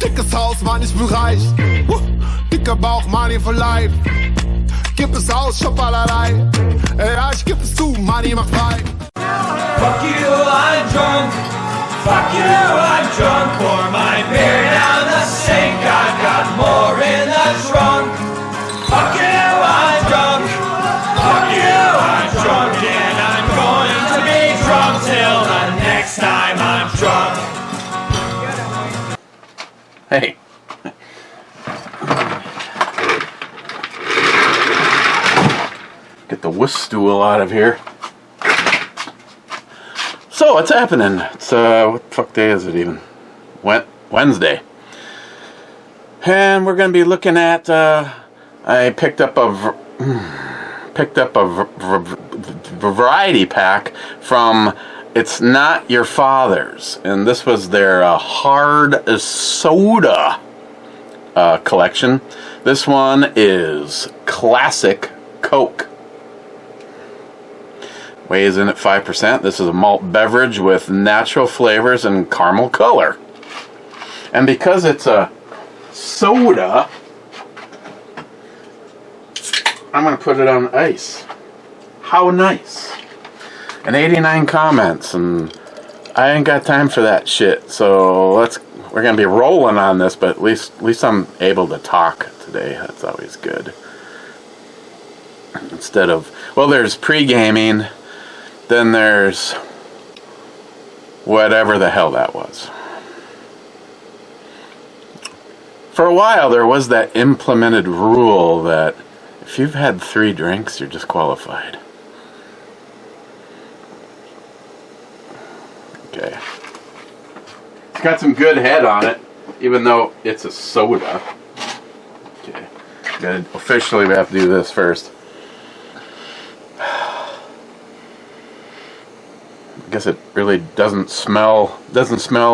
Dickes Haus, Mann, ich bin reich. Dicker Bauch, Money for life. Gib es aus, shop allerlei. Ja, ich geb es zu, Money macht frei. Fuck you, I'm drunk. Fuck you, I'm drunk. Pour my beer down the sink. I've got more in the trunk. Fuck you, I'm drunk. Fuck you, I'm drunk. And I'm going to be drunk till the next time I'm drunk. Hey. Get the wuss stool out of here. So, what's happening? It's, what the fuck day is it even? Wednesday. And we're going to be looking at, I picked up a variety pack from It's Not Your Father's. And this was their hard soda collection. This one is Classic Coke. Weighs in at 5%. This is a malt beverage with natural flavors and caramel color. And because it's a soda, I'm going to put it on ice. How nice. And 89 comments, and I ain't got time for that shit. So we're going to be rolling on this, but at least I'm able to talk today. That's always good. Instead of, well, there's pre-gaming. Then there's whatever the hell that was. For a while, there was that implemented rule that if you've had 3 drinks, you're disqualified. Okay. It's got some good head on it, even though it's a soda. Okay. Good. Officially, we have to do this first. I guess it really doesn't smell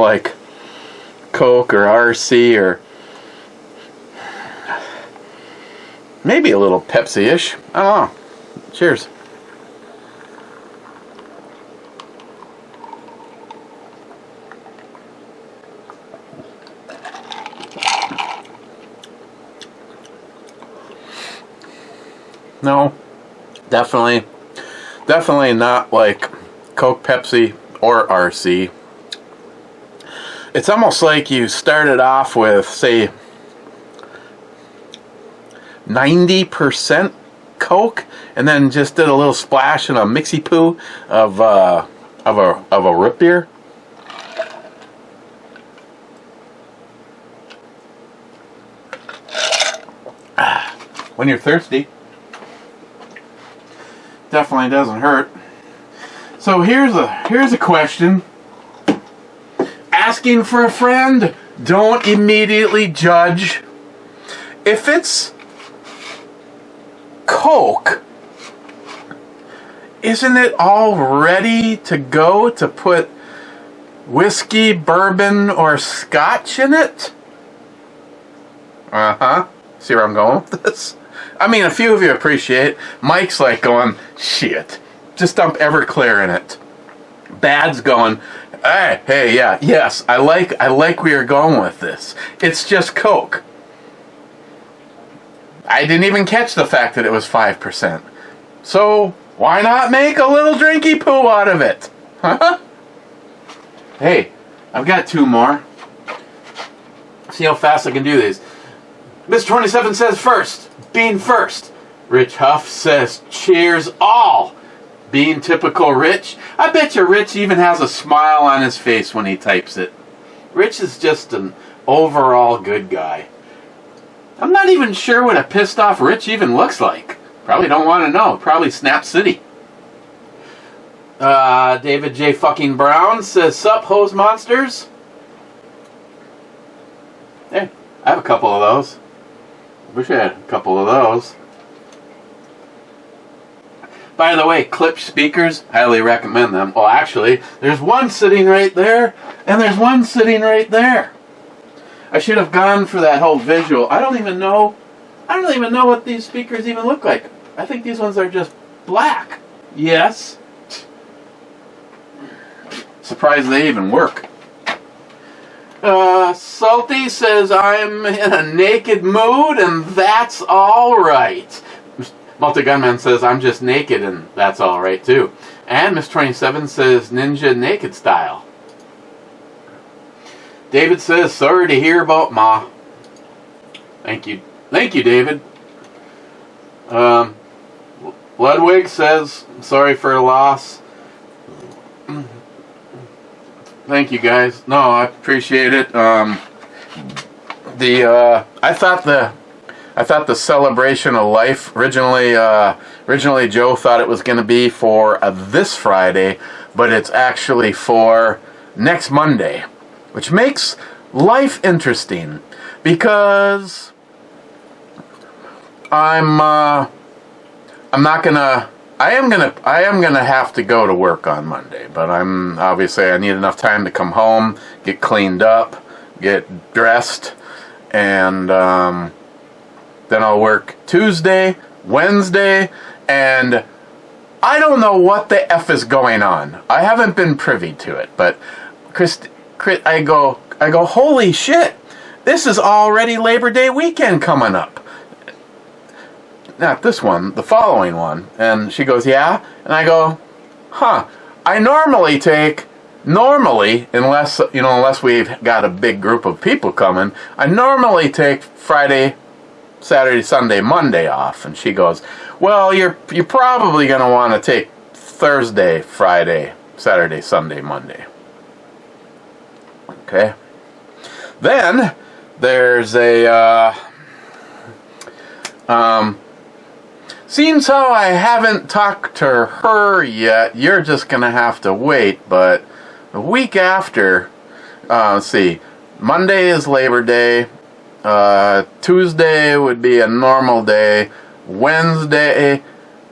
like Coke or RC or maybe a little Pepsi-ish. I don't know. Cheers. No, definitely not like Coke, Pepsi, or RC. It's almost like you started off with, say, 90% Coke, and then just did a little splash and a mixy poo of a root beer. When you're thirsty, definitely doesn't hurt. So here's a question. Asking for a friend, don't immediately judge. If it's Coke, isn't it all ready to go to put whiskey, bourbon, or scotch in it? See where I'm going with this? I mean, a few of you appreciate. Mike's like going, shit, just dump Everclear in it. Bad's going, hey, yeah, yes, I like where you're going with this. It's just Coke. I didn't even catch the fact that it was 5%. So why not make a little drinky poo out of it? Huh? Hey, I've got 2 more. See how fast I can do these. Miss 27 says first. Bean first. Rich Huff says cheers all. Being typical Rich. I bet you Rich even has a smile on his face when he types it. Rich is just an overall good guy. I'm not even sure what a pissed off Rich even looks like. Probably don't want to know. Probably Snap City. David J. fucking Brown says, sup, hose monsters? Hey, I have a couple of those. Wish I had a couple of those. By the way, Klipsch speakers, highly recommend them. Well, actually, there's one sitting right there, and there's one sitting right there. I should have gone for that whole visual. I don't even know what these speakers even look like. I think these ones are just black. Yes. Surprised they even work. Salty says, I'm in a naked mood, and that's alright. Multi-Gunman says, I'm just naked, and that's alright, too. And Miss 27 says, Ninja Naked Style. David says, sorry to hear about Ma. Thank you. Thank you, David. Ludwig says, sorry for the loss. Thank you, guys. No, I appreciate it. I thought the celebration of life originally Joe thought it was going to be for this Friday, but it's actually for next Monday, which makes life interesting because I am gonna have to go to work on Monday, but I need enough time to come home, get cleaned up, get dressed, and then I'll work Tuesday, Wednesday, and I don't know what the F is going on. I haven't been privy to it, but I go, holy shit, this is already Labor Day weekend coming up. Not this one, the following one. And she goes, yeah? And I go, huh. I normally, unless we've got a big group of people coming, I normally take Friday, Saturday, Sunday, Monday off. And she goes, well, you're probably going to want to take Thursday, Friday, Saturday, Sunday, Monday. Okay. Then there's seems how I haven't talked to her yet. You're just going to have to wait. But the week after, let's see, Monday is Labor Day. Tuesday would be a normal day. Wednesday,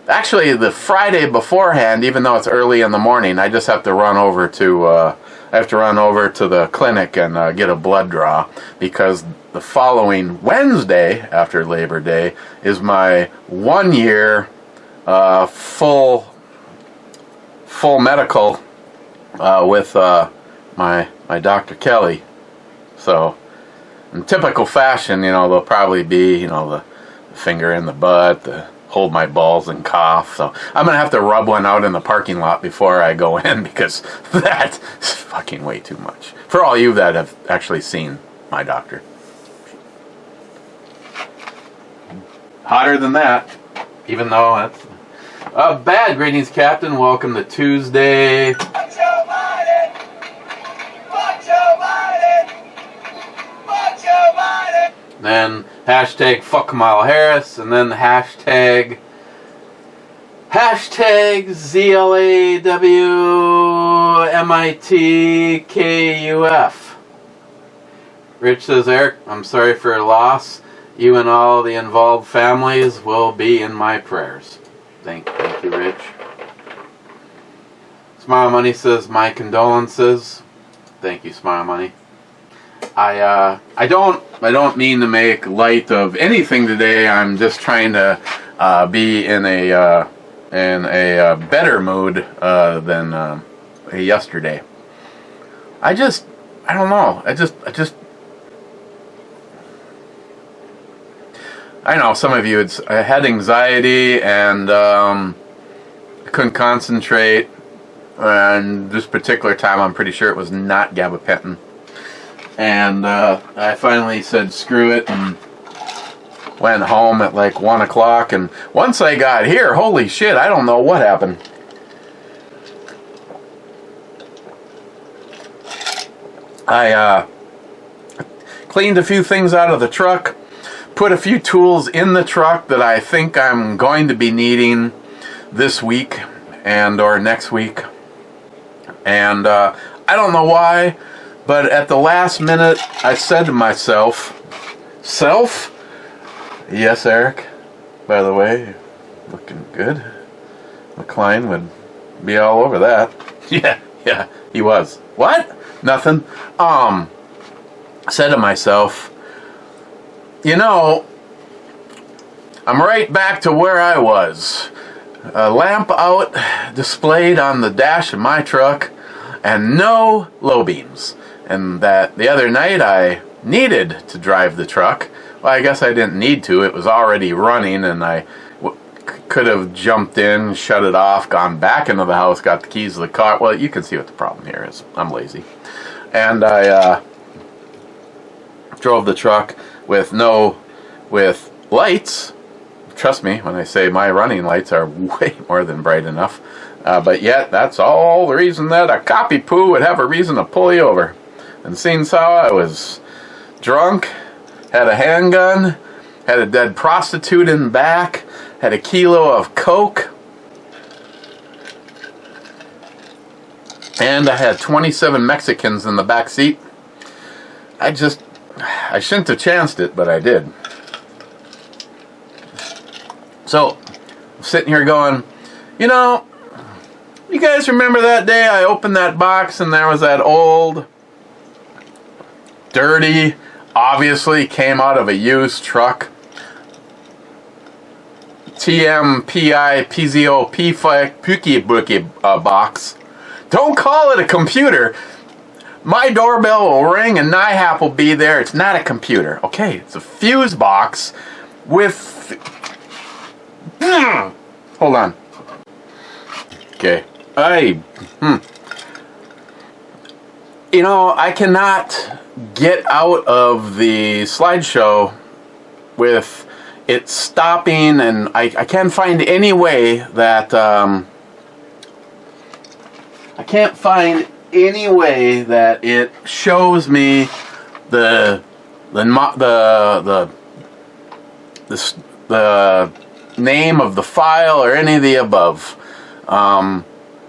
actually the Friday beforehand, even though it's early in the morning, I just have to run over to the clinic and get a blood draw, because the following Wednesday after Labor Day is my 1 year full medical with my Dr. Kelly. So in typical fashion, they'll probably be, the finger in the butt, the hold my balls and cough. So I'm going to have to rub one out in the parking lot before I go in, because that's fucking way too much. For all you that have actually seen my doctor. Hotter than that, even though that's... bad greetings, Captain. Welcome to Tuesday. Then hashtag fuck Kamala Harris, and then the hashtag ZLAWMITKUF. Rich says, Eric, I'm sorry for your loss. You and all the involved families will be in my prayers. Thank you, Rich. Smile Money says, my condolences. Thank you, Smile Money. I don't mean to make light of anything today. I'm just trying to be in a better mood than yesterday. I don't know. I know some of you I had anxiety and couldn't concentrate, and this particular time I'm pretty sure it was not gabapentin. And I finally said screw it and went home at like 1 o'clock, and once I got here, holy shit, I don't know what happened. I cleaned a few things out of the truck, put a few tools in the truck that I think I'm going to be needing this week and or next week. And I don't know why, but at the last minute I said to myself, self? Yes, Eric, by the way, looking good. McLean would be all over that. Yeah, he was. What? Nothing. Said to myself, I'm right back to where I was. A lamp out displayed on the dash of my truck, and no low beams. and that the other night I needed to drive the truck. Well, I guess I didn't need to. It was already running, and I could have jumped in, shut it off, gone back into the house, got the keys to the car. Well, you can see what the problem here is. I'm lazy. And I drove the truck with lights. Trust me when I say my running lights are way more than bright enough. But yet, that's all the reason that a copy poo would have a reason to pull you over. And seeing so, I was drunk, had a handgun, had a dead prostitute in back, had a kilo of coke, and I had 27 Mexicans in the back seat. I shouldn't have chanced it, but I did. So, I'm sitting here going, you know, you guys remember that day I opened that box and there was that old, dirty, obviously came out of a used truck, TMPI box. Don't call it a computer. My doorbell will ring and NIHAP will be there. It's not a computer. Okay, it's a fuse box with... Hold on. Okay. You know, I cannot get out of the slideshow with it stopping, and I can't find any way that it shows me the name of the file or any of the above.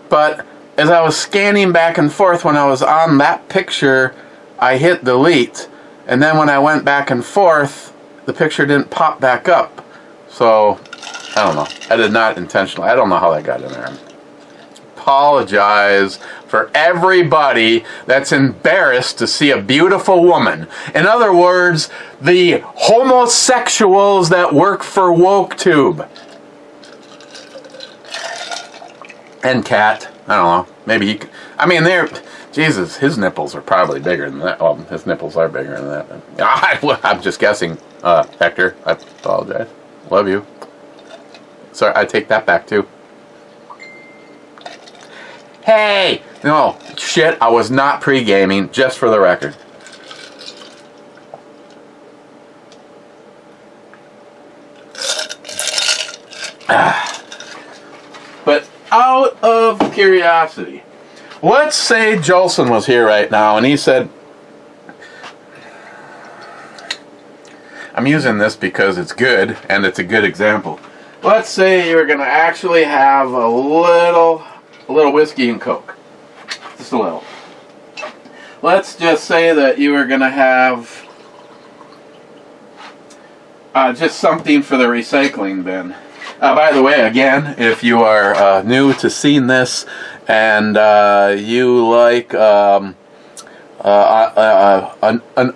But as I was scanning back and forth when I was on that picture, I hit delete, and then when I went back and forth, the picture didn't pop back up. So, I don't know. I did not intentionally. I don't know how that got in there. Apologize for everybody that's embarrassed to see a beautiful woman. In other words, the homosexuals that work for WokeTube. And Cat. I don't know. Maybe he... I mean, they're... Jesus, his nipples are probably bigger than that. Well, his nipples are bigger than that. I'm just guessing. Hector, I apologize. Love you. Sorry, I take that back, too. Hey! No, shit, I was not pre-gaming, just for the record. But out of curiosity, let's say Jolson was here right now and he said, I'm using this because it's good and it's a good example. Let's say you're going to actually have a little whiskey and Coke. Just a little. Let's just say that you are going to have just something for the recycling bin. By the way, again, if you are new to seeing this and you like an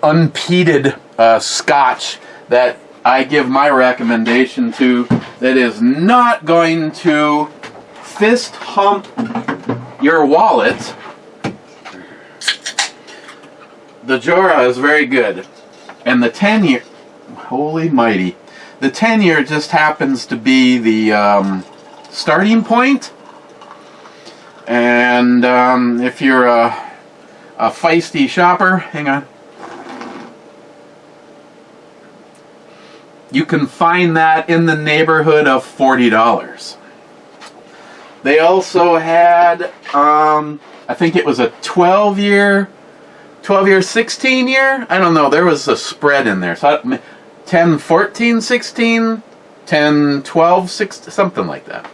unpeated scotch that I give my recommendation to, that is not going to fist hump your wallet, the Jura is very good. And the 10-year, holy mighty, the 10-year just happens to be the starting point. And if you're a feisty shopper, hang on, you can find that in the neighborhood of $40. They also had, I think it was a 12-year, 16-year? I don't know. There was a spread in there. So 10, 14, 16, 10, 12, 16, something like that.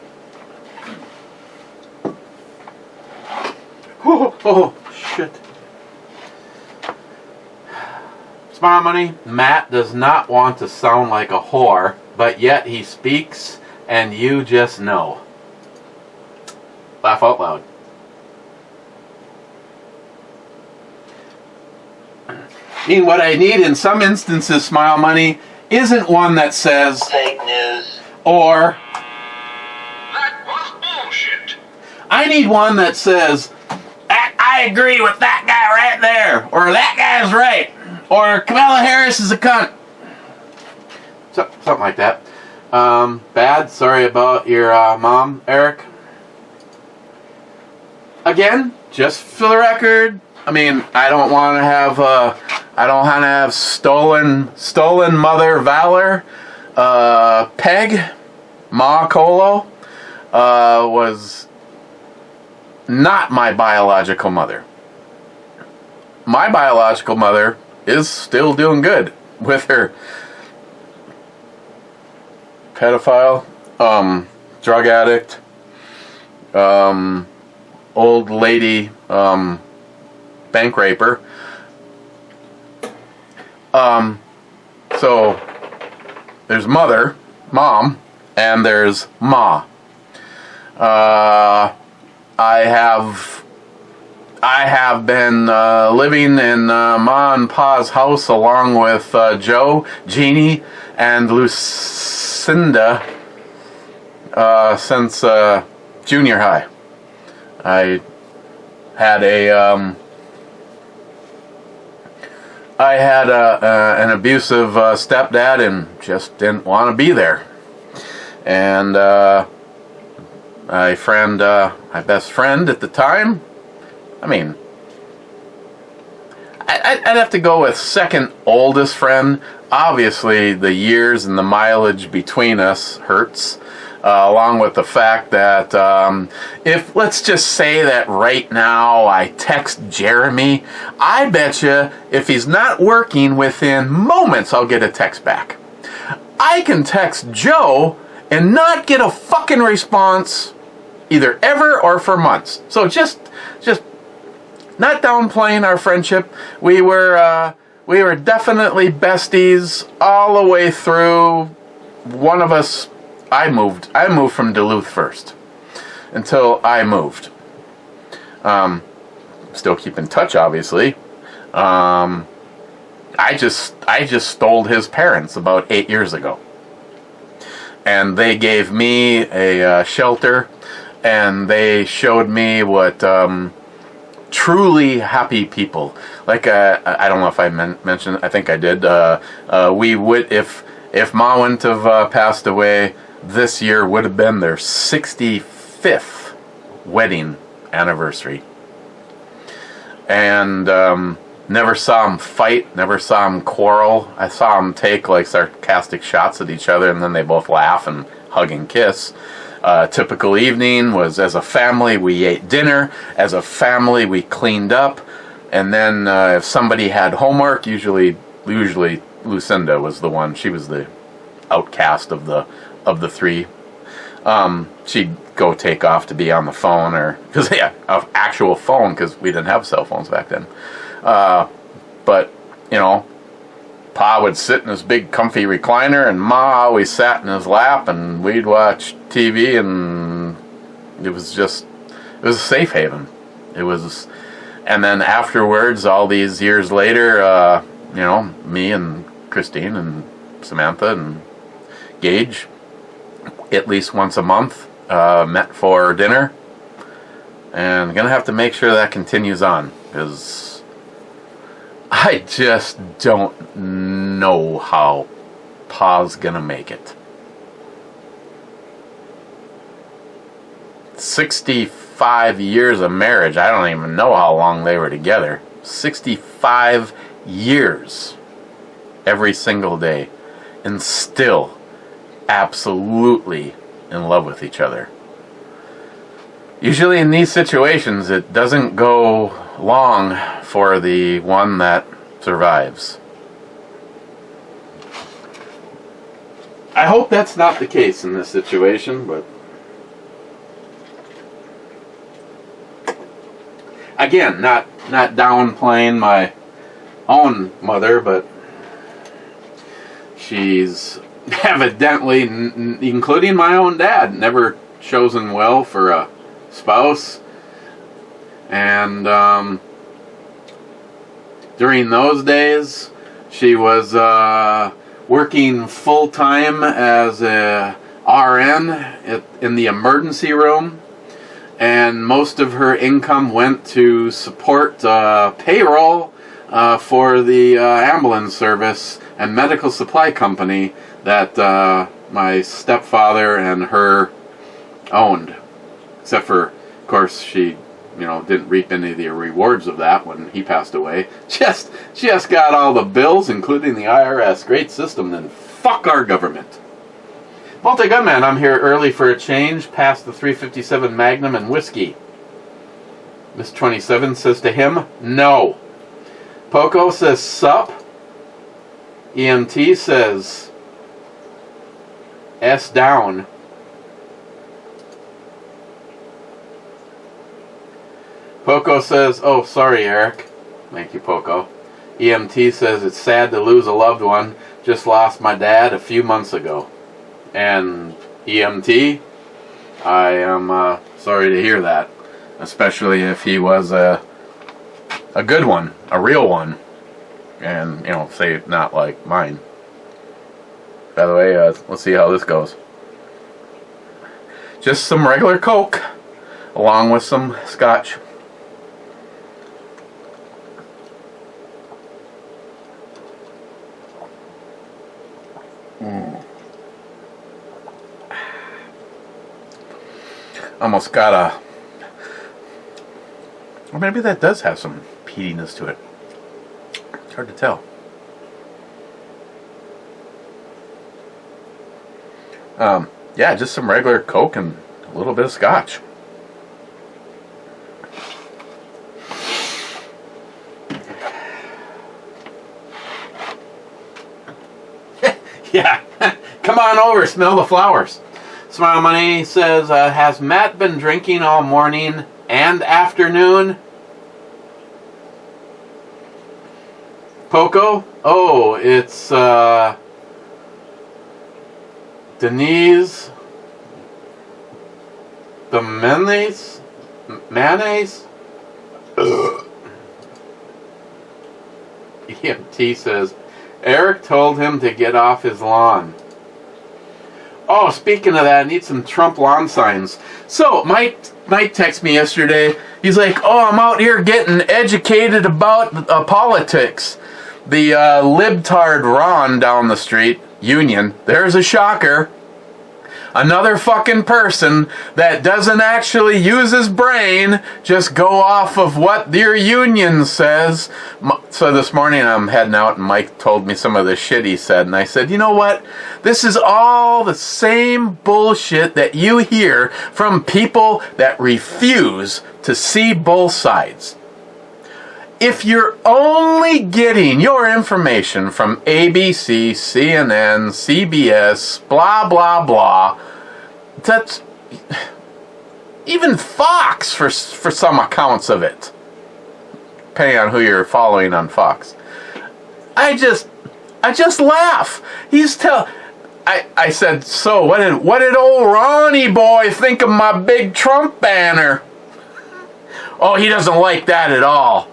Oh, shit. Smile money. Matt does not want to sound like a whore, but yet he speaks and you just know. Laugh out loud. I mean, what I need in some instances, Smile Money, isn't one that says fake news or that was bullshit. I need one that says I agree with that guy right right there, or that guy's right, or Kamala Harris is a cunt. Something like that. Bad. Sorry about your mom, Eric. Again, just for the record, I mean, I don't want to have stolen mother valor. Peg Ma Colo was not my biological mother. My biological mother is still doing good with her pedophile, drug addict, old lady, bank raper. So there's mom, and there's Ma. I have been living in Ma and Pa's house along with Joe, Jeannie, and Lucinda since junior high. I had an abusive stepdad and just didn't want to be there. And my best friend at the time, I mean, I'd have to go with second oldest friend. Obviously, the years and the mileage between us hurts, along with the fact that if, let's just say that right now I text Jeremy, I bet you if he's not working, within moments I'll get a text back. I can text Joe and not get a fucking response either ever or for months. So just not downplaying our friendship. We were definitely besties all the way through. One of us, I moved from Duluth first until I moved. Still keep in touch, obviously. I just stole his parents about 8 years ago, and they gave me a shelter, and they showed me what truly happy people, like, I don't know if I mentioned, I think I did, we would, if Ma wouldn't have passed away, this year would have been their 65th wedding anniversary. And never saw them fight, never saw them quarrel. I saw them take like sarcastic shots at each other, and then they both laugh and hug and kiss. Typical evening was, as a family we ate dinner, as a family we cleaned up, and then if somebody had homework, usually Lucinda was the one. She was the outcast of the three. She'd go take off to be on the phone, or because an actual phone, because we didn't have cell phones back then. But you know, Pa would sit in his big comfy recliner, and Ma always sat in his lap, and we'd watch TV, and it was a safe haven. It was, and then afterwards, all these years later, you know, me and Christine and Samantha and Gage, at least once a month, met for dinner, and I'm gonna have to make sure that continues on, because I just don't know how Pa's gonna make it. 65 years of marriage. I don't even know how long they were together. 65 years. Every single day. And still absolutely in love with each other. Usually in these situations, it doesn't go long for the one that survives. I hope that's not the case in this situation, but again, not downplaying my own mother, but she's evidently, including my own dad, never chosen well for a spouse. And during those days, she was working full-time as a RN in the emergency room, and most of her income went to support payroll for the ambulance service and medical supply company that my stepfather and her owned. Except for, of course, she, didn't reap any of the rewards of that when he passed away. Just got all the bills, including the IRS. Great system, then fuck our government. Multi-Gunman, I'm here early for a change, past the 357 Magnum and whiskey. Miss 27 says to him, no. Poco says, sup. EMT says, S down. Poco says, oh, sorry, Eric. Thank you, Poco. EMT says, it's sad to lose a loved one. Just lost my dad a few months ago. And EMT, I am sorry to hear that. Especially if he was a good one, a real one. And, say not like mine. By the way, let's see how this goes. Just some regular Coke, along with some scotch. Almost got a... Or maybe that does have some peatiness to it. It's hard to tell. Yeah, just some regular Coke and a little bit of scotch. Yeah, come on over, smell the flowers. Smile Money says, has Matt been drinking all morning and afternoon? Poco? Oh, it's Denise the mayonnaise? EMT says, Eric told him to get off his lawn. Oh, speaking of that, I need some Trump lawn signs. So, Mike texted me yesterday. He's like, oh, I'm out here getting educated about politics. The libtard Ron down the street, Union, there's a shocker. Another fucking person that doesn't actually use his brain, just go off of what your union says. So this morning I'm heading out and Mike told me some of the shit he said, and I said, you know what? This is all the same bullshit that you hear from people that refuse to see both sides. If you're only getting your information from ABC, CNN, CBS, blah, blah, blah, that's even Fox for some accounts of it, depending on who you're following on Fox. I just laugh. I said, so what did old Ronnie boy think of my big Trump banner? Oh, he doesn't like that at all.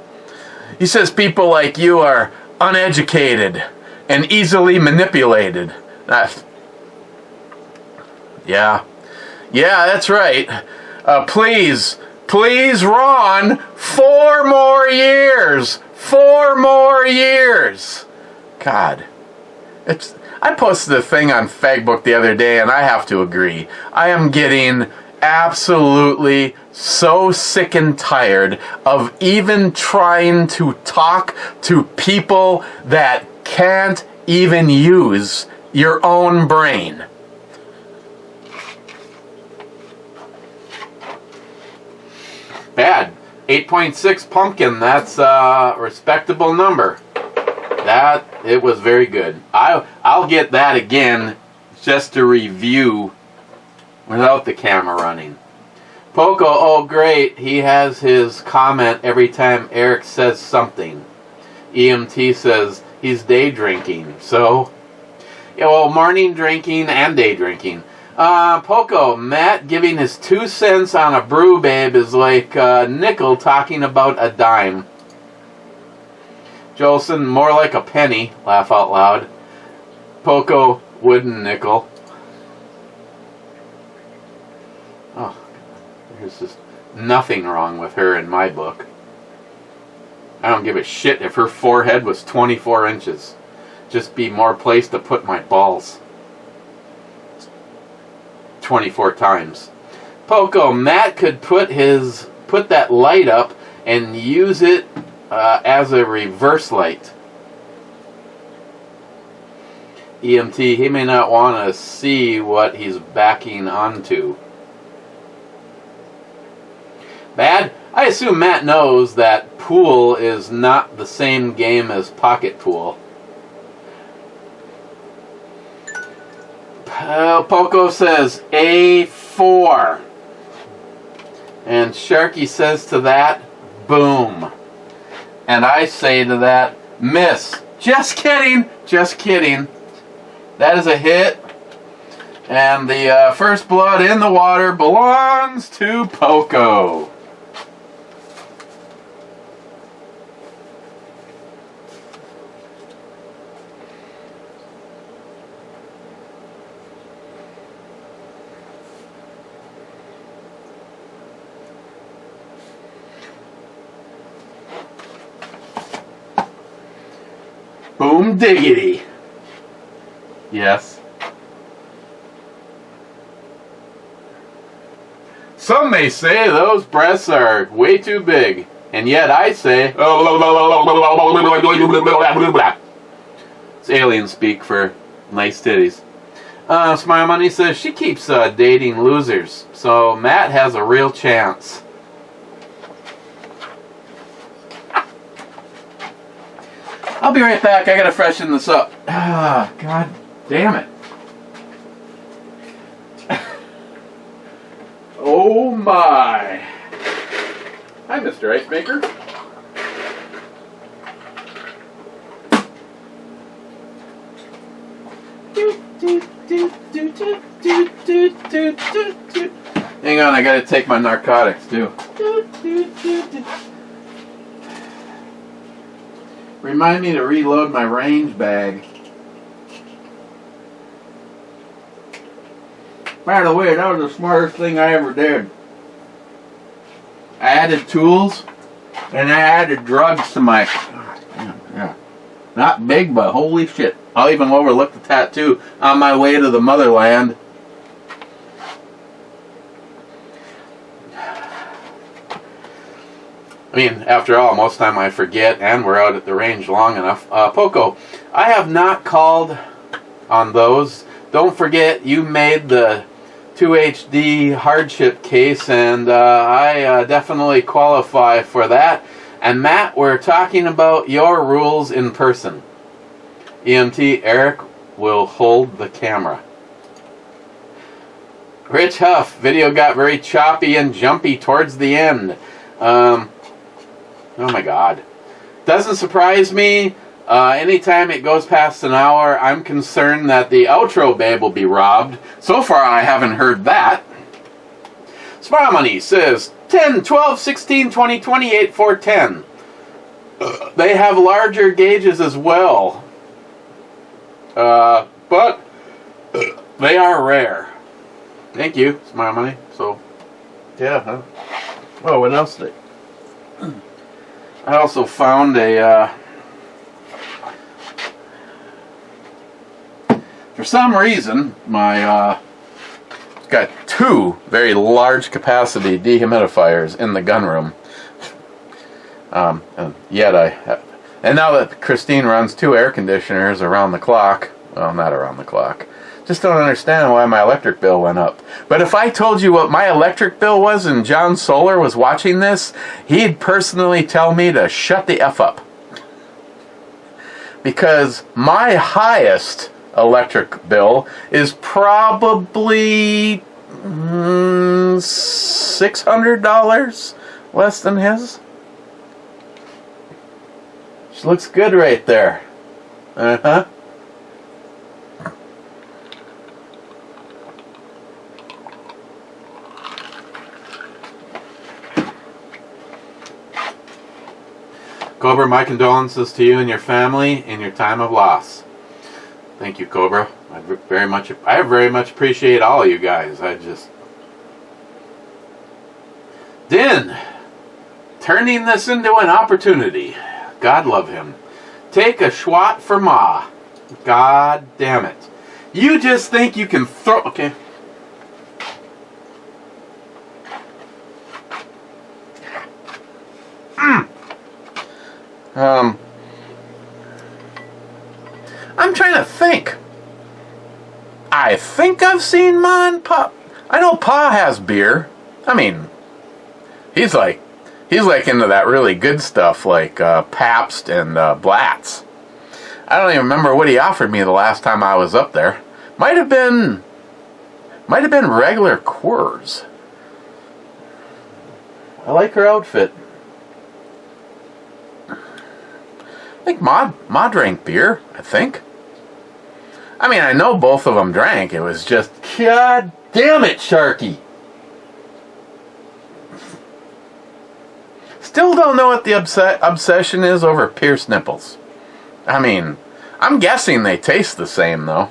He says people like you are uneducated and easily manipulated. Yeah, that's right. Please, Ron, 4 more years. 4 more years. God. I posted a thing on Facebook the other day, and I have to agree. I am getting absolutely so sick and tired of even trying to talk to people that can't even use your own brain. Bad. 8.6 pumpkin. That's a respectable number. It was very good. I'll get that again just to review without the camera running. Poco, oh great, he has his comment every time Eric says something. EMT says he's day drinking. So, yeah, well, morning drinking and day drinking. Poco, Matt giving his 2 cents on a brew babe is like nickel talking about a dime. Jolson, more like a penny, laugh out loud. Poco, wooden nickel. Oh, here's this nothing wrong with her in my book. I don't give a shit if her forehead was 24 inches. Just be more place to put my balls. 24 times. Poco, Matt could put that light up and use it as a reverse light. EMT, he may not want to see what he's backing onto. Bad? I assume Matt knows that pool is not the same game as pocket pool. Poco says A4. And Sharky says to that, boom. And I say to that, miss. Just kidding. Just kidding. That is a hit. And the first blood in the water belongs to Poco. Boom diggity. Yes. Some may say those breasts are way too big, and yet I say, it's alien speak for nice titties. Smile Money says she keeps dating losers, so Matt has a real chance. I'll be right back. I gotta freshen this up. Ah, God damn it. Oh my. Hi, Mr. Ice Maker. Hang on, I gotta take my narcotics too. Remind me to reload my range bag. By the way, that was the smartest thing I ever did. I added tools and I added drugs to my... Yeah. Not big, but holy shit. I'll even overlook the tattoo on my way to the motherland. I mean, after all, most of the time I forget, and we're out at the range long enough. Poco, I have not called on those. Don't forget, you made the 2HD hardship case, and I definitely qualify for that. And Matt, we're talking about your rules in person. EMT, Eric will hold the camera. Rich Huff, video got very choppy and jumpy towards the end. Oh my God. Doesn't surprise me. Anytime it goes past an hour, I'm concerned that the outro babe will be robbed. So far, I haven't heard that. Smile Money says 10, 12, 16, 20, 28, 4, 10. They have larger gauges as well. But they are rare. Thank you, Smile Money. So, yeah. Huh? Well, what else did I also found a, for some reason, my, got two very large capacity dehumidifiers in the gunroom. And now that Christine runs 2 air conditioners around the clock, well, not around the clock, just don't understand why my electric bill went up. But if I told you what my electric bill was and John Solar was watching this, he'd personally tell me to shut the F up. Because my highest electric bill is probably $600 less than his. She looks good right there. Uh-huh. Cobra, my condolences to you and your family in your time of loss. Thank you, Cobra. I very much appreciate all of you guys. Din, turning this into an opportunity. God love him. Take a swat for Ma. God damn it. You just think you can throw... Okay. I'm trying to think. I think I've seen Ma and Pa. I know Pa has beer. I mean, he's like into that really good stuff like Pabst and Blatz. I don't even remember what he offered me the last time I was up there. Might have been regular Coors. I like her outfit. I think Ma drank beer, I think. I mean, I know both of them drank. It was just, God damn it, Sharky. Still don't know what the obsession is over pierced nipples. I mean, I'm guessing they taste the same, though.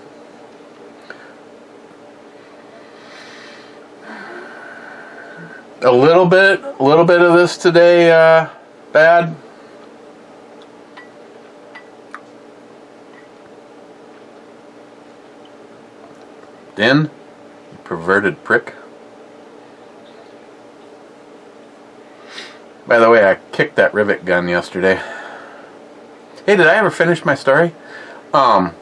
A little bit of this today, bad. Din, you perverted prick. By the way, I kicked that rivet gun yesterday. Hey, did I ever finish my story? I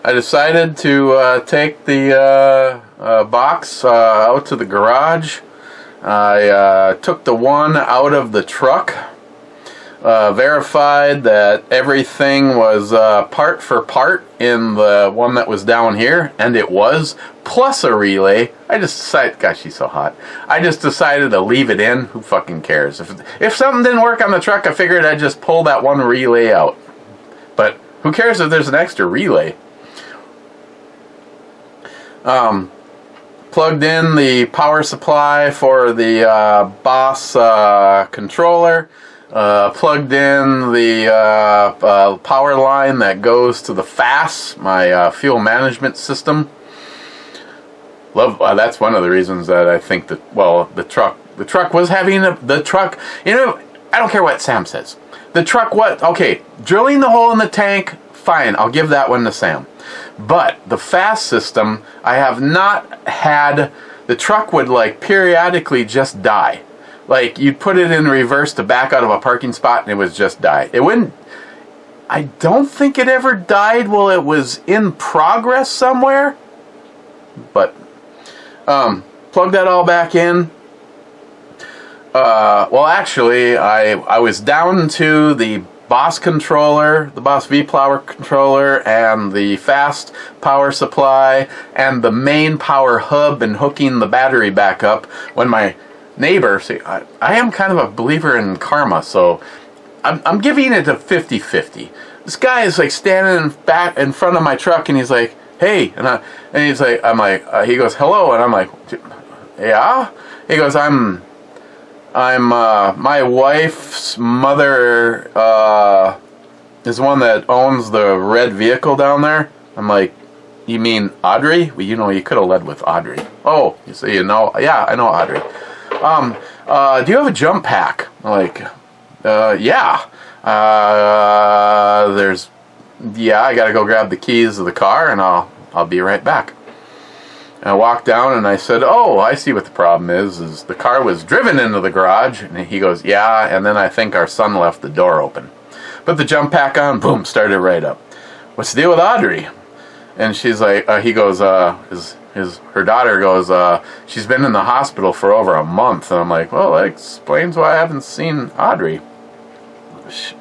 decided to take the box out to the garage. I took the one out of the truck, verified that everything was part for part in the one that was down here, and it was, plus a relay. I just decided, gosh, she's so hot. I just decided to leave it in. Who fucking cares? If something didn't work on the truck, I figured I'd just pull that one relay out. But who cares if there's an extra relay? Plugged in the power supply for the Boss controller. Plugged in the power line that goes to the FAS, my fuel management system. That's one of the reasons that I think that, well, the truck was having the truck, you know, I don't care what Sam says. The truck, okay, drilling the hole in the tank, fine, I'll give that one to Sam. But the FAS system, I have not had, the truck would like periodically just die. Like, you'd put it in reverse to back out of a parking spot and it would just die. It wouldn't, I don't think it ever died while it was in progress somewhere. But, plug that all back in. Well, actually, I was down to the Boss controller, the Boss V-Power controller, and the fast power supply, and the main power hub, and hooking the battery back up when my neighbor, see, I am kind of a believer in karma, so I'm giving it a 50-50. This guy is like standing back in front of my truck, and he's like, "Hey," and he's like, he goes, "Hello," and I'm like, "Yeah." He goes, I'm my wife's mother is the one that owns the red vehicle down there. I'm like, "You mean Audrey?" Well, you know, you could have led with Audrey. Oh, so you know, yeah, I know Audrey. Do you have a jump pack? I'm like, yeah. I gotta go grab the keys of the car, and I'll be right back. And I walked down and I said, "Oh, I see what the problem is the car was driven into the garage." And he goes, "Yeah," and then I think our son left the door open. Put the jump pack on, boom, started right up. "What's the deal with Audrey?" And she's like, he goes, her daughter goes, "She's been in the hospital for over a month." And I'm like, "Well, that explains why I haven't seen Audrey.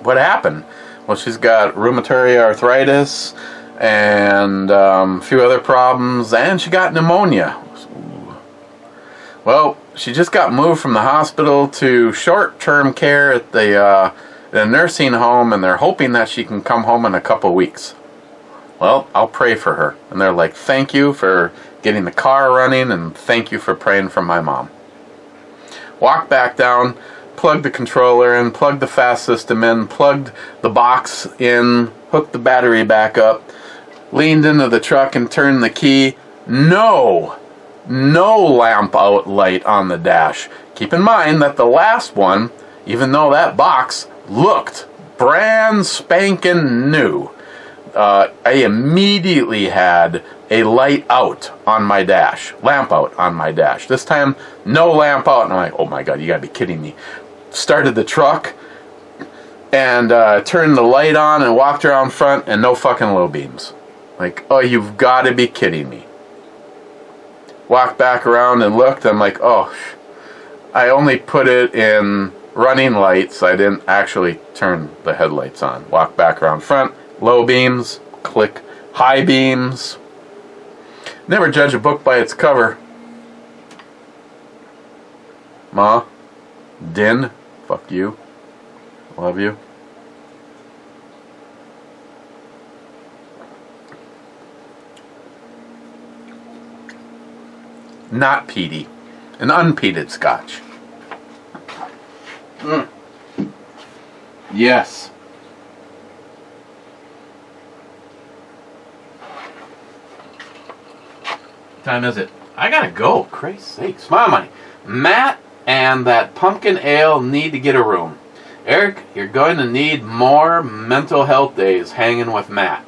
What happened?" "Well, she's got rheumatoid arthritis and a few other problems, and she got pneumonia." Well, she just got moved from the hospital to short-term care at the nursing home, and they're hoping that she can come home in a couple weeks. Well, I'll pray for her. And they're like, "Thank you for getting the car running, and thank you for praying for my mom." Walked back down, plugged the controller in, plugged the fast system in, plugged the box in, hooked the battery back up, leaned into the truck and turned the key. No! no lamp out light on the dash. Keep in mind that the last one, even though that box looked brand spanking new, I immediately had a light out on my dash, lamp out on my dash. This time, no lamp out, and I'm like, oh my god, you gotta be kidding me. Started the truck, and turned the light on, and walked around front, and no fucking low beams. Like, oh, you've gotta be kidding me. Walked back around and looked, I'm like, oh, I only put it in running lights, I didn't actually turn the headlights on. Walked back around front, low beams, click, high beams. Never judge a book by its cover. Ma, Din, fuck you. Love you. Not peaty. An unpeated scotch. Yes. What time is it? I gotta go. Christ's sake. Smile money. Matt and that pumpkin ale need to get a room. Eric, you're going to need more mental health days hanging with Matt.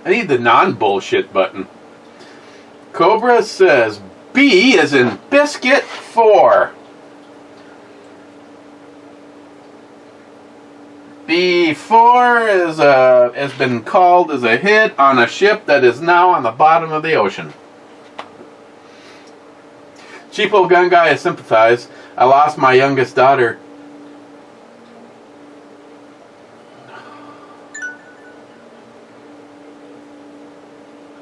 I need the non-bullshit button. Cobra says B is in biscuit 4. B4 is has been called as a hit on a ship that is now on the bottom of the ocean. Cheapo gun guy, I sympathize. I lost my youngest daughter.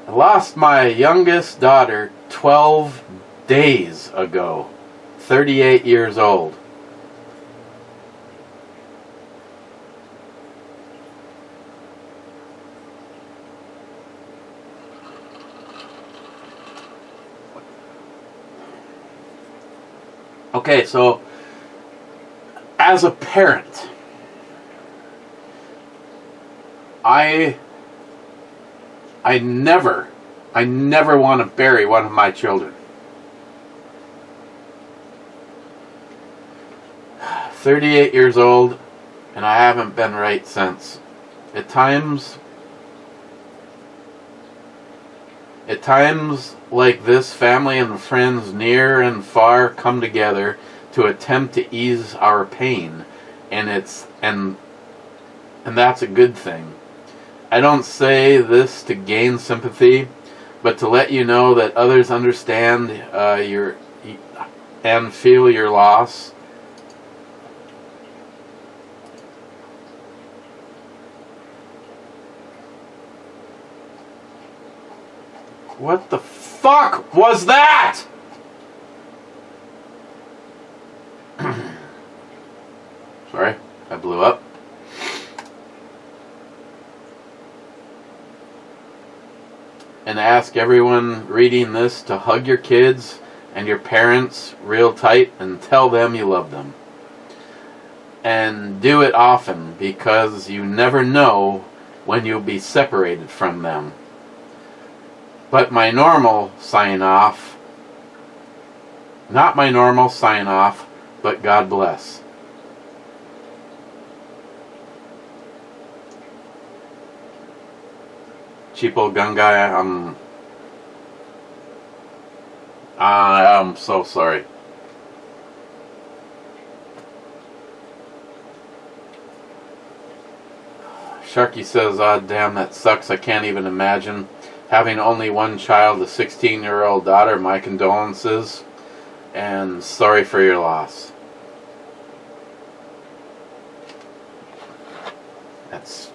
I lost my youngest daughter 12 days ago. 38 years old. Okay, so as a parent, I never want to bury one of my children. 38 years old, and I haven't been right since. At times like this, family and friends near and far come together to attempt to ease our pain, and that's a good thing. I don't say this to gain sympathy, but to let you know that others understand and feel your loss. What the fuck was that? Sorry, I blew up. And ask everyone reading this to hug your kids and your parents real tight and tell them you love them. And do it often, because you never know when you'll be separated from them. But my normal sign-off, not my normal sign-off, but God bless. Cheapo gun guy, I'm so sorry. Sharky says, "Ah, damn, that sucks. I can't even imagine having only one child, a 16-year-old daughter. My condolences, and sorry for your loss." That's...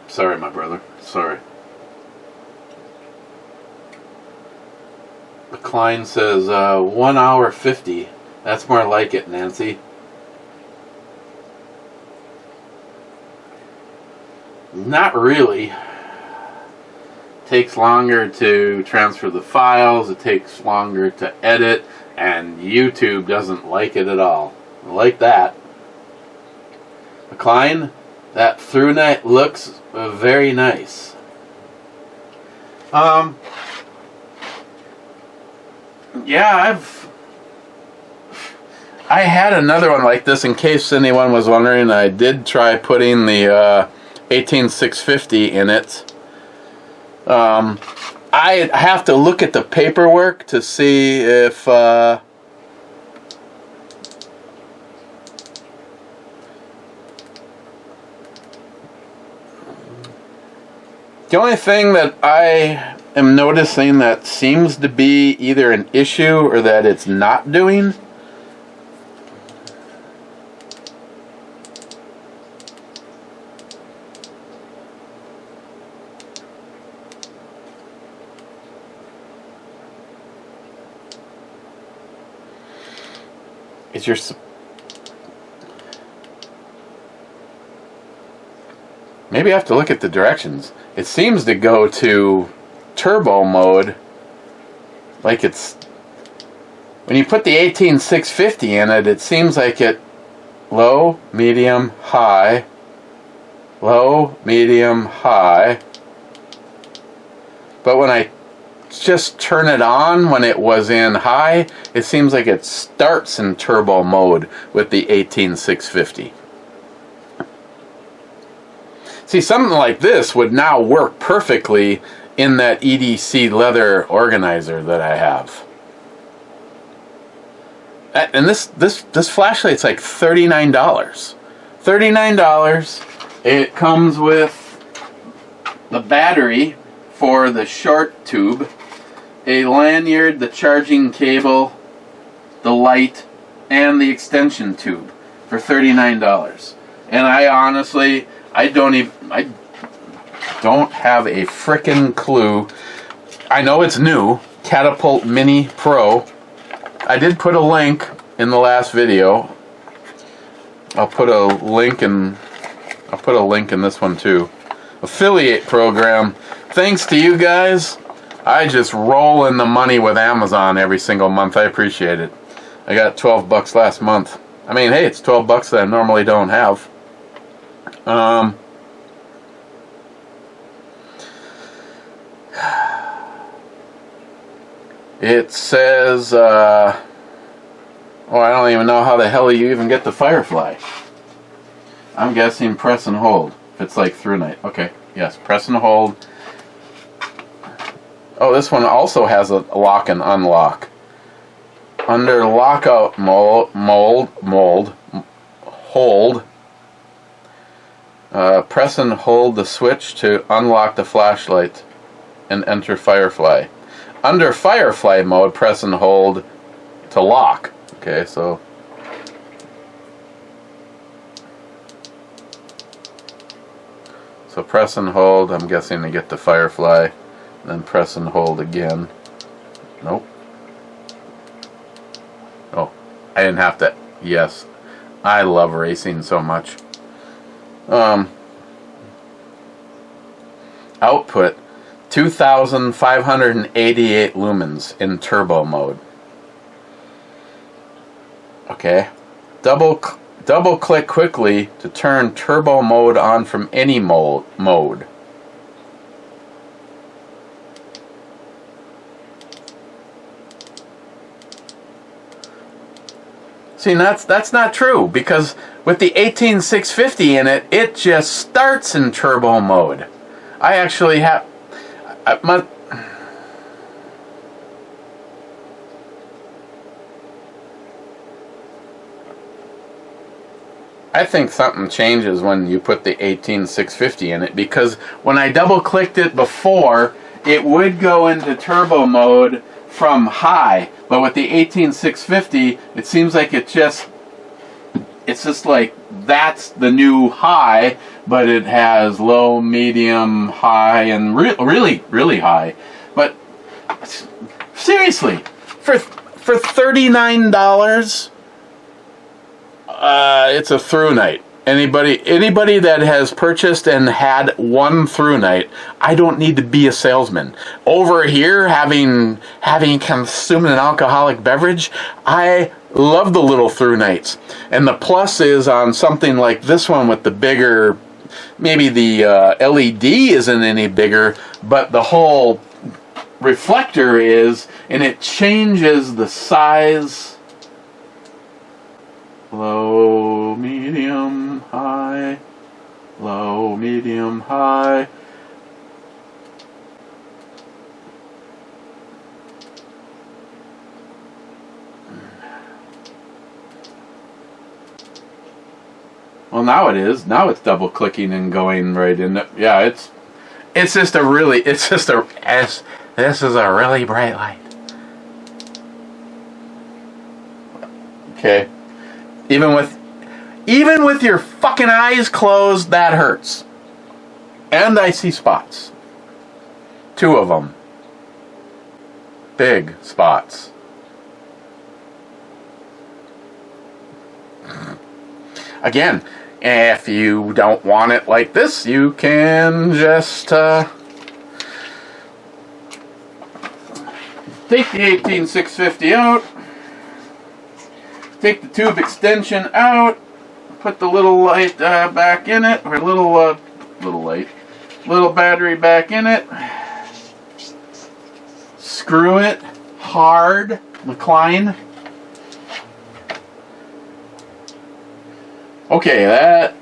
Sorry, my brother. Sorry. Klein says, 1 hour 50. That's more like it, Nancy. Not really. Takes longer to transfer the files, it takes longer to edit, and YouTube doesn't like it at all. I like that. McLean, that through night looks very nice. Yeah, I had another one like this in case anyone was wondering. I did try putting the 18650 in it. I have to look at the paperwork to see if the only thing that I am noticing that seems to be either an issue or that it's not doing is your maybe I have to look at the directions. It seems to go to turbo mode like it's when you put the 18650 in it, it seems like it low, medium, high, low, medium, high. But when I just turn it on when it was in high, it seems like it starts in turbo mode with the 18650. See, something like this would now work perfectly in that EDC leather organizer that I have. And this flashlight's like $39. $39. It comes with the battery for the short tube, a lanyard, the charging cable, the light, and the extension tube for $39. And I honestly, I don't have a frickin' clue. I know it's new, Catipult Mini Pro. I did put a link in the last video. I'll put a link in this one too. Affiliate program. Thanks to you guys, I just roll in the money with Amazon every single month. I appreciate it. I got $12 last month. I mean, hey, it's $12 that I normally don't have. It says, oh, I don't even know how the hell you even get the Firefly. I'm guessing press and hold. If it's like through night. Okay, yes, press and hold. Oh, this one also has a lock and unlock. Under lockout hold. Press and hold the switch to unlock the flashlight and enter Firefly. Under Firefly mode, press and hold to lock. Okay, so press and hold, I'm guessing to get the Firefly, and then press and hold again. Nope. Oh, I didn't have to. Yes, I love racing so much. Output 2,588 lumens in turbo mode. Okay. Double click quickly to turn turbo mode on from any mode. See, that's not true, because with the 18650 in it, it just starts in turbo mode. I actually have I think something changes when you put the 18650 in it, because when I double clicked it before, it would go into turbo mode from high, but with the 18650, it seems like it's just like that's the new high, but it has low, medium, high, and really high. But seriously, for $39, it's a through night. Anybody that has purchased and had one through night, I don't need to be a salesman. Over here, having consumed an alcoholic beverage, I love the little through nights. And the plus is on something like this one with the bigger, maybe the LED isn't any bigger, but the whole reflector is, and it changes the size. Low, medium, high. Low, medium, high. Well, now it is. Now it's double clicking and going right in. Yeah, it's just a really, this is a really bright light. Okay. Even with your fucking eyes closed, that hurts. And I see spots. 2 of them. Big spots. Again, if you don't want it like this, you can just take the 18650 out. Take the tube extension out, put the little light back in it, or little battery back in it. Screw it hard, McLean. Okay, that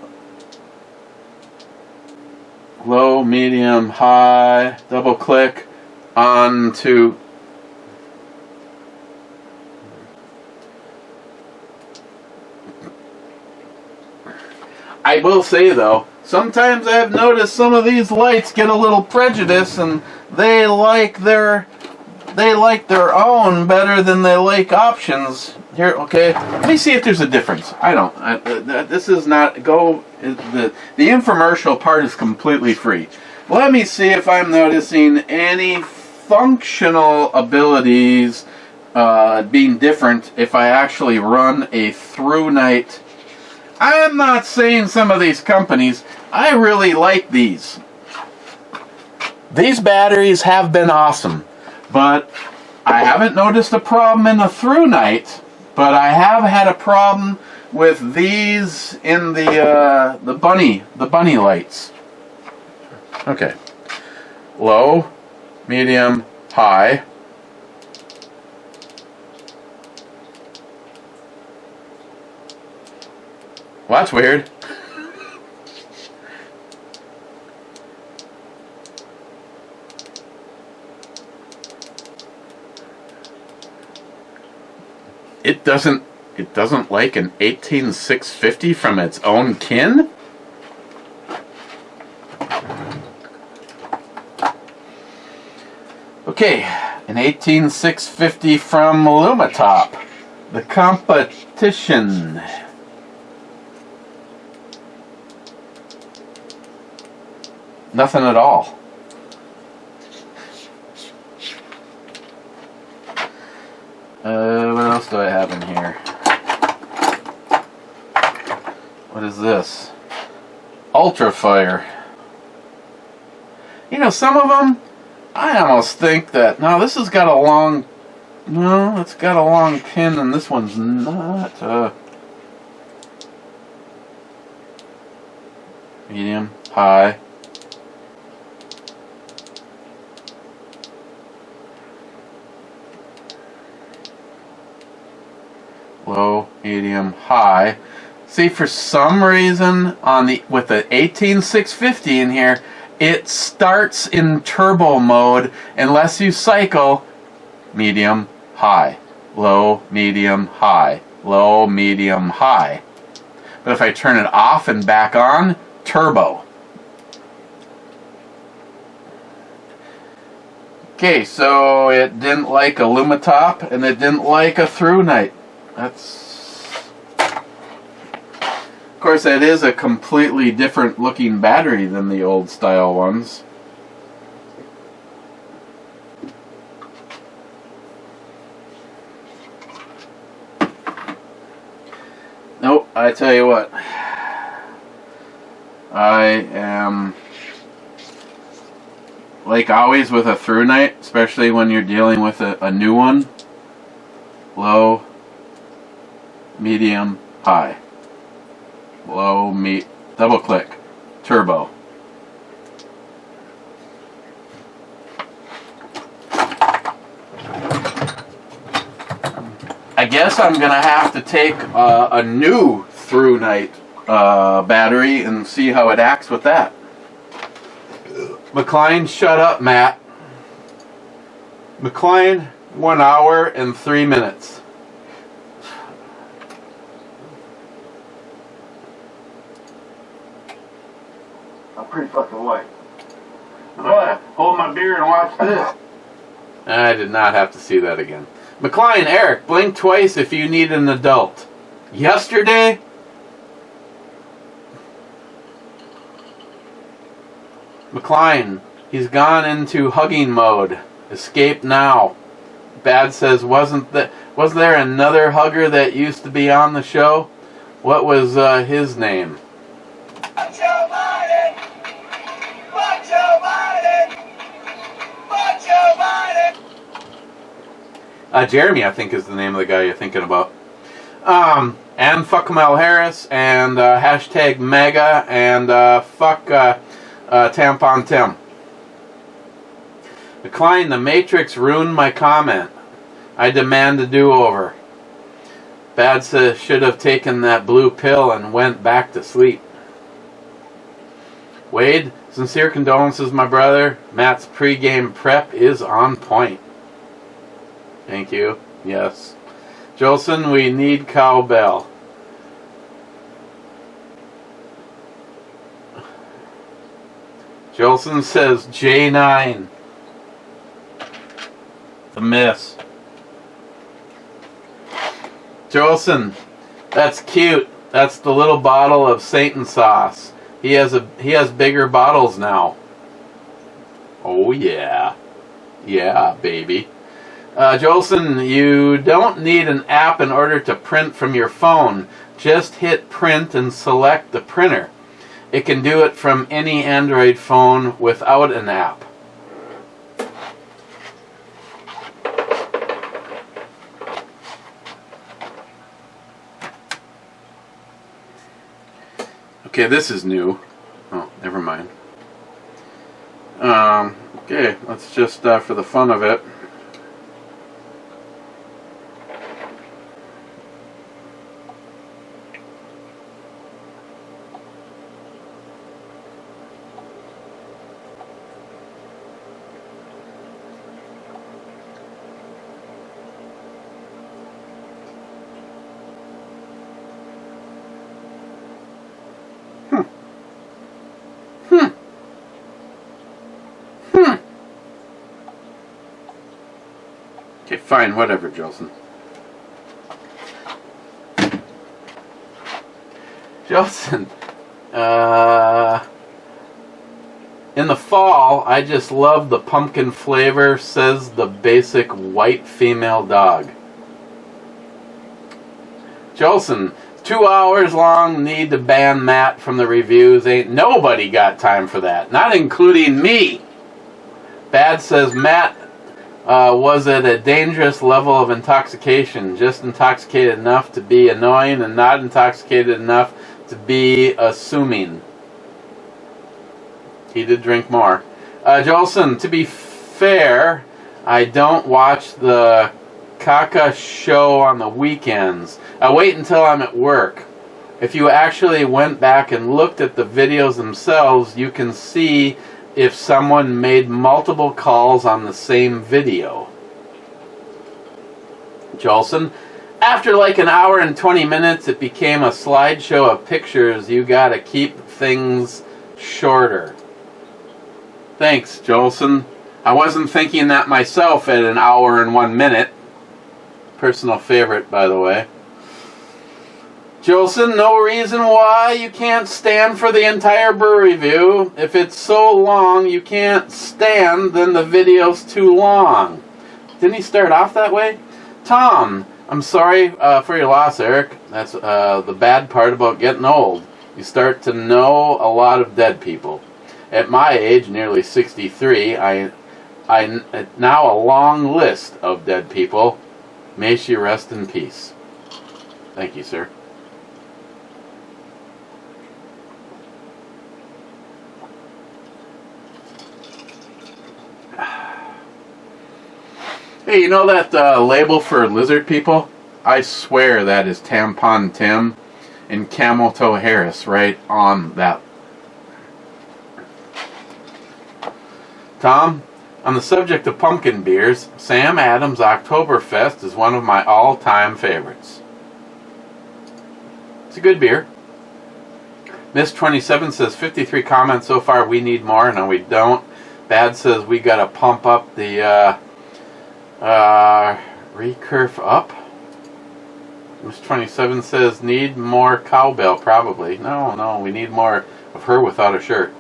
low, medium, high, double click onto. I will say though, sometimes I've noticed some of these lights get a little prejudice, and they like their own better than they like options. Here, okay, let me see if there's a difference. I don't. This is not go. The infomercial part is completely free. Let me see if I'm noticing any functional abilities being different if I actually run a through night. I'm not saying some of these companies, I really like these. These batteries have been awesome, but I haven't noticed a problem in the through night, but I have had a problem with these in the bunny lights. Okay. Low, medium, high. Well, that's weird. It doesn't like an 18650 from its own kin? Okay, an 18650 from Lumatop. The competition. Nothing at all. What else do I have in here? What is this? Ultrafire. You know, some of them, I almost think that, no, this has got a long, no, it's got a long pin, and this one's not. Medium, high. Low, medium, high. See, for some reason with the 18650 in here, it starts in turbo mode unless you cycle medium, high, low, medium, high, low, medium, high. But if I turn it off and back on, turbo. Okay, so it didn't like a Lumatop and it didn't like a through night. That's, of course, that is a completely different looking battery than the old style ones. Nope, I tell you what, I am, like always with a through night, especially when you're dealing with a new one, low, medium, high. Low, double click, turbo. I guess I'm gonna have to take a new through night battery and see how it acts with that. McLean, shut up, Matt. McLean, 1 hour and 3 minutes. I'm pretty fucking white. What? Hold my beer and watch this. I did not have to see that again. McLean, Eric, blink twice if you need an adult. Yesterday? McLean, he's gone into hugging mode. Escape now. Bad says, was there another hugger that used to be on the show? What was his name? Joe Biden! Joe Biden! Joe Biden! Jeremy, I think, is the name of the guy you're thinking about. And fuck Kamala Harris, and hashtag MAGA, and fuck Tampon Tim. McLean, the Matrix ruined my comment. I demand a do-over. Bad says, should have taken that blue pill and went back to sleep. Wade, sincere condolences, my brother. Matt's pregame prep is on point. Thank you. Yes. Jolson, we need cowbell. Jolson says J9. The miss. Jolson, that's cute. That's the little bottle of Satan sauce. He has bigger bottles now. Oh yeah. Yeah, baby. Jolson, you don't need an app in order to print from your phone. Just hit print and select the printer. It can do it from any Android phone without an app. Okay, this is new. Oh, never mind. Okay, let's just, for the fun of it, Okay, fine, whatever, Jolson. Jolson, in the fall, I just love the pumpkin flavor, says the basic white female dog. Jolson, 2 hours long, need to ban Matt from the reviews. Ain't nobody got time for that, not including me. Bad says Matt was at a dangerous level of intoxication, just intoxicated enough to be annoying and not intoxicated enough to be assuming. He did drink more. Jolson, to be fair, I don't watch the Kaka show on the weekends. I wait until I'm at work. If you actually went back and looked at the videos themselves, you can see if someone made multiple calls on the same video. Jolson, after like an hour and 20 minutes, it became a slideshow of pictures. You gotta keep things shorter. Thanks, Jolson. I wasn't thinking that myself at an hour and 1 minute. Personal favorite, by the way. Jolson, no reason why you can't stand for the entire brew review. If it's so long you can't stand, then the video's too long. Didn't he start off that way? Tom, I'm sorry for your loss, Eric. That's the bad part about getting old. You start to know a lot of dead people. At my age, nearly 63, I now a long list of dead people. May she rest in peace. Thank you, sir. Hey, you know that label for lizard people? I swear that is Tampon Tim and Camel Toe Harris right on that. Tom, on the subject of pumpkin beers, Sam Adams Oktoberfest is one of my all-time favorites. It's a good beer. Miss 27 says 53 comments so far. We need more. No, we don't. Bad says we gotta pump up the recurve up. Miss 27 says need more cowbell. Probably. No, we need more of her without a shirt.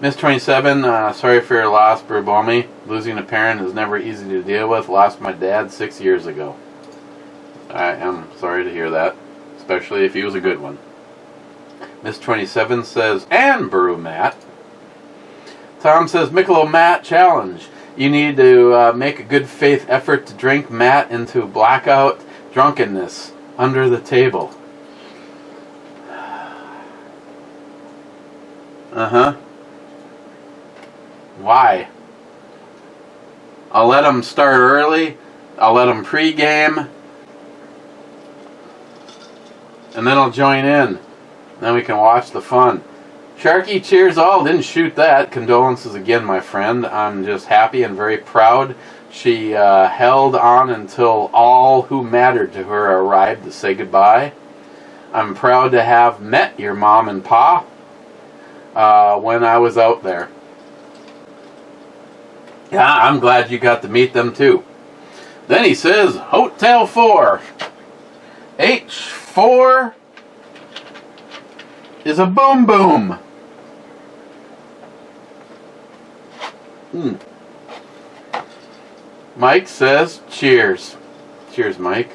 Miss 27, sorry for your loss, Brubomi. Losing a parent is never easy to deal with. Lost my dad 6 years ago. I am sorry to hear that, especially if he was a good one. Miss 27 says, and Brew Matt. Tom says, Michelob Matt challenge. You need to make a good faith effort to drink Matt into blackout drunkenness under the table. Uh-huh. Why? I'll let them start early. I'll let them pregame. And then I'll join in. Then we can watch the fun. Sharky, cheers all. Didn't shoot that. Condolences again, my friend. I'm just happy and very proud. She held on until all who mattered to her arrived to say goodbye. I'm proud to have met your mom and pa when I was out there. Yeah, I'm glad you got to meet them too. Then he says, Hotel 4. H4 is a boom boom. Mike says, cheers. Cheers, Mike.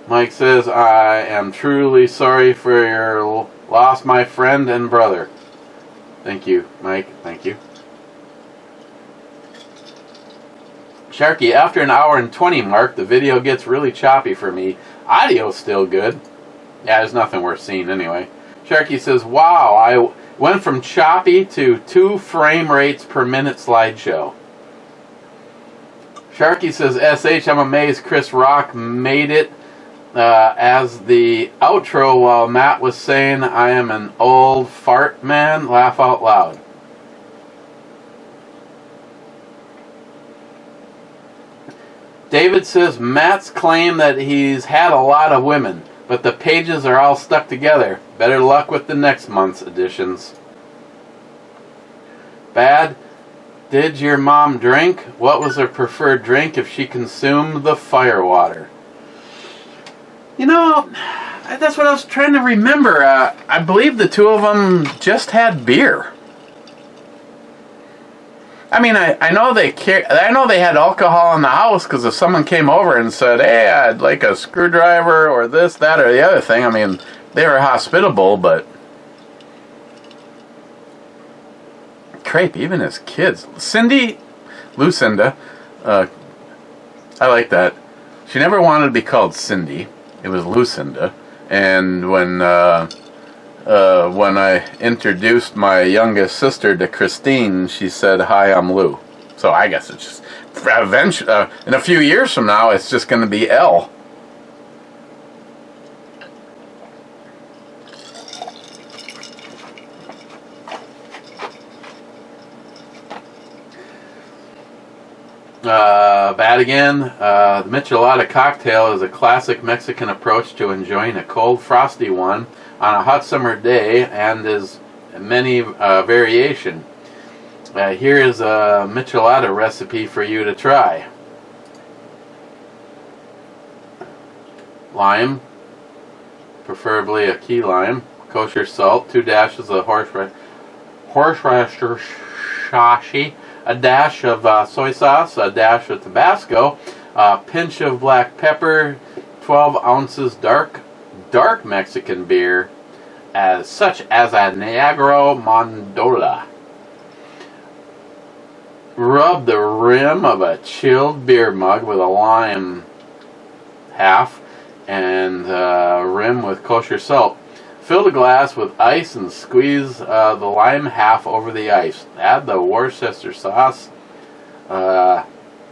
Mike says, I am truly sorry for your loss, my friend and brother. Thank you, Mike. Thank you. Sharky, after an hour and 20 mark, the video gets really choppy for me. Audio's still good. Yeah, there's nothing worth seeing anyway. Sharky says, wow, I went from choppy to 2 frame rates per minute slideshow. Sharky says, SH, I'm amazed Chris Rock made it as the outro while Matt was saying, I am an old fart man. Laugh out loud. David says, Matt's claim that he's had a lot of women, but the pages are all stuck together. Better luck with the next month's editions. Bad. Did your mom drink? What was her preferred drink if she consumed the firewater? You know, that's what I was trying to remember. I believe the two of them just had beer. I mean, I know they had alcohol in the house because if someone came over and said, "Hey, I'd like a screwdriver or this, that, or the other thing," I mean, they were hospitable, but crepe, even as kids. Lucinda, I like that. She never wanted to be called Cindy. It was Lucinda, and when I introduced my youngest sister to Christine, she said, "Hi, I'm Lou." So I guess it's just eventually, in a few years from now, it's just going to be L. Bad again. The Michelada cocktail is a classic Mexican approach to enjoying a cold, frosty one on a hot summer day, and is many variation. Here is a Michelada recipe for you to try. Lime, preferably a key lime, kosher salt, 2 dashes of horseradish shashi, a dash of soy sauce, a dash of Tabasco, a pinch of black pepper, 12 ounces dark Mexican beer, such as a Negro Mondola. Rub the rim of a chilled beer mug with a lime half and rim with kosher salt. Fill the glass with ice and squeeze the lime half over the ice. Add the Worcester sauce,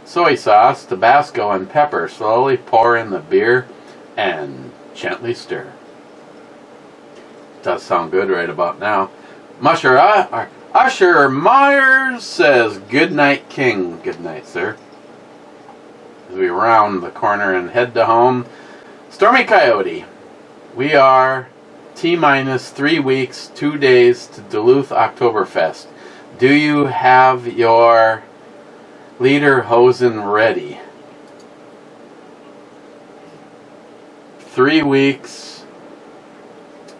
soy sauce, Tabasco, and pepper. Slowly pour in the beer and gently stir. Does sound good right about now. Usher Myers says, "Good night, King." Good night, sir. As we round the corner and head to home, Stormy Coyote, we are T-minus 3 weeks, 2 days to Duluth Oktoberfest. Do you have your lederhosen ready? 3 weeks.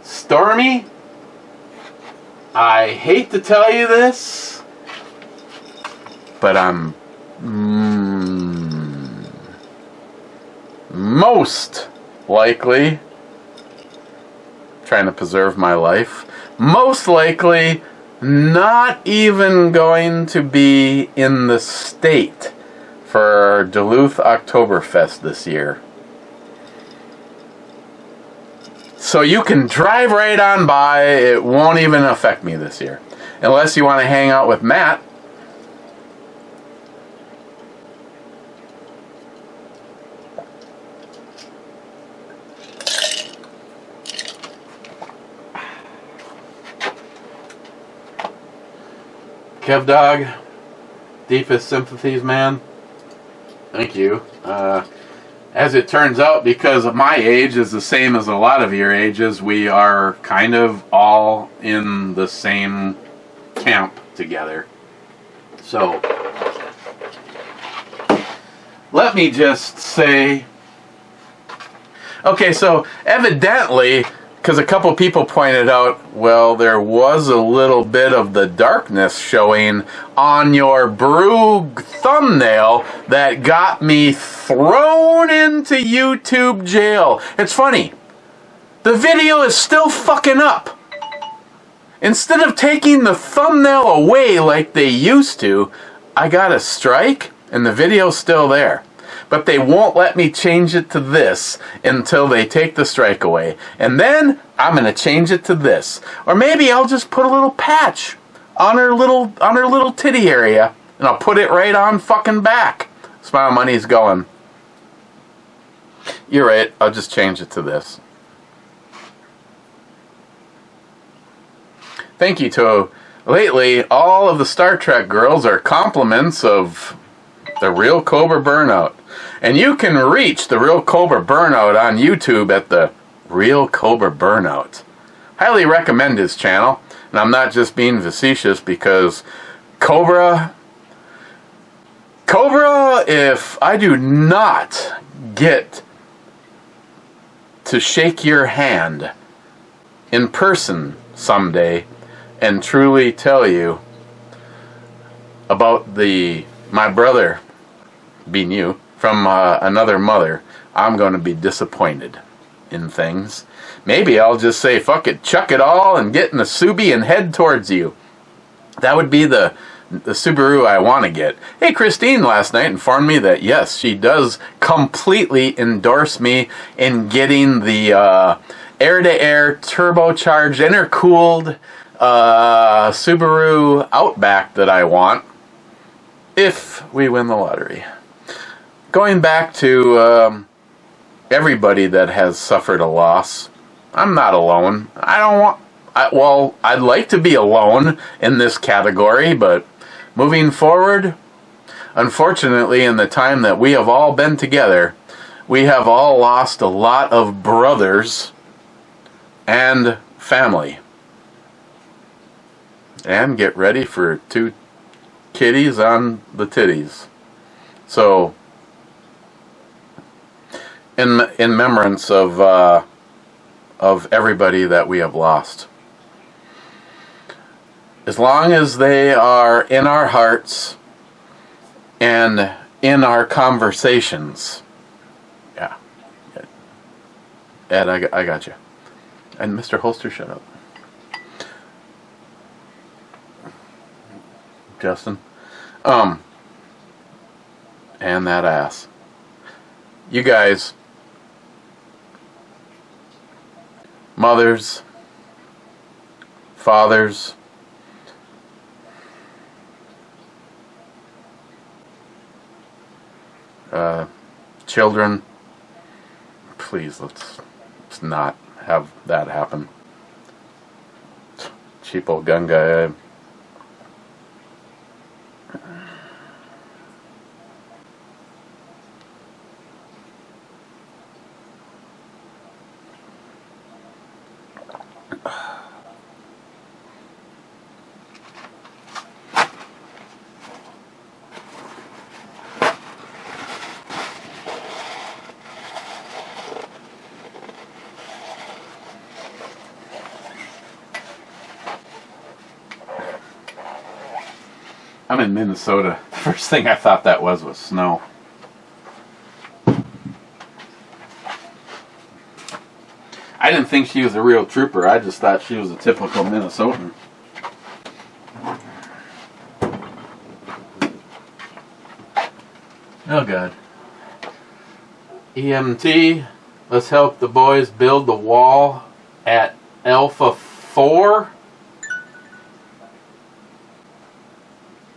Stormy, I hate to tell you this, but I'm most likely, trying to preserve my life, most likely not even going to be in the state for Duluth Oktoberfest this year. So you can drive right on by. It won't even affect me this year. Unless you want to hang out with Matt. Kev Dog, deepest sympathies, man. Thank you. As it turns out, because of my age is the same as a lot of your ages, we are kind of all in the same camp together. So, let me just say, okay, so evidently, because a couple people pointed out, well, there was a little bit of the darkness showing on your brew thumbnail that got me thrown into YouTube jail. It's funny. The video is still fucking up. Instead of taking the thumbnail away like they used to, I got a strike and the video's still there. But they won't let me change it to this until they take the strike away. And then I'm going to change it to this. Or maybe I'll just put a little patch on her little titty area and I'll put it right on fucking back. Smile Money's going, "You're right, I'll just change it to this." Thank you to lately all of the Star Trek girls are compliments of the Real Cobra Burnout. And you can reach the Real Cobra Burnout on YouTube at the Real Cobra Burnout. Highly recommend his channel. And I'm not just being facetious because Cobra, if I do not get to shake your hand in person someday and truly tell you about my brother being you from another mother, I'm going to be disappointed in things. Maybe I'll just say, fuck it, chuck it all and get in the Subi and head towards you. That would be the Subaru I want to get. Hey, Christine last night informed me that, yes, she does completely endorse me in getting the air-to-air turbocharged, intercooled Subaru Outback that I want if we win the lottery. Going back to everybody that has suffered a loss, I'm not alone. I'd like to be alone in this category, but moving forward, unfortunately, in the time that we have all been together, we have all lost a lot of brothers and family. And get ready for 2 kitties on the titties. So, in remembrance of everybody that we have lost. As long as they are in our hearts and in our conversations, yeah, Ed, I got you. And Mr. Holster, shut up. Justin. And that ass. You guys, mothers, fathers, children, please let's not have that happen. Cheapo gun guy. I'm in Minnesota. The first thing I thought that was snow. I didn't think she was a real trooper. I just thought she was a typical Minnesotan. Oh God. EMT, let's help the boys build the wall at Alpha 4.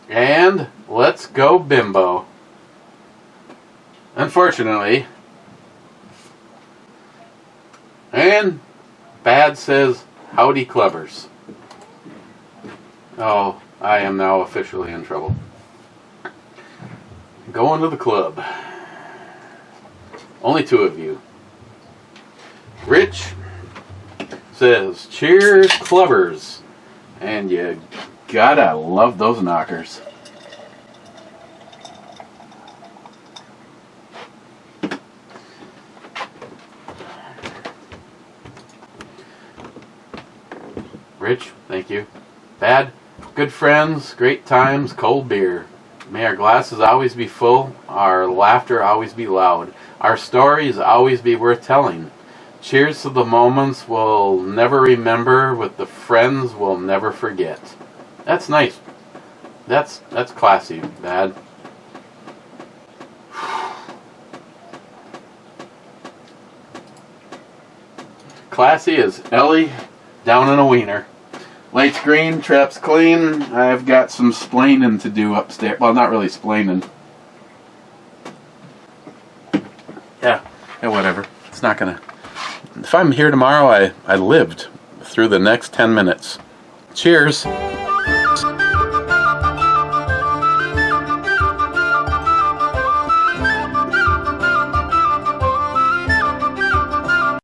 And let's go bimbo. Unfortunately. And Bad says, howdy clubbers. Oh, I am now officially in trouble. Going to the club. Only 2 of you. Rich says, cheers clubbers. And you gotta love those knockers. Rich, thank you. Bad, good friends, great times, cold beer. May our glasses always be full, our laughter always be loud, our stories always be worth telling. Cheers to the moments we'll never remember with the friends we'll never forget. That's nice. That's classy, Bad. Classy as Ellie down in a wiener. Lights green, traps clean. I've got some splaining to do upstairs. Well, not really splaining. Yeah, whatever. It's not gonna... If I'm here tomorrow, I lived through the next 10 minutes. Cheers.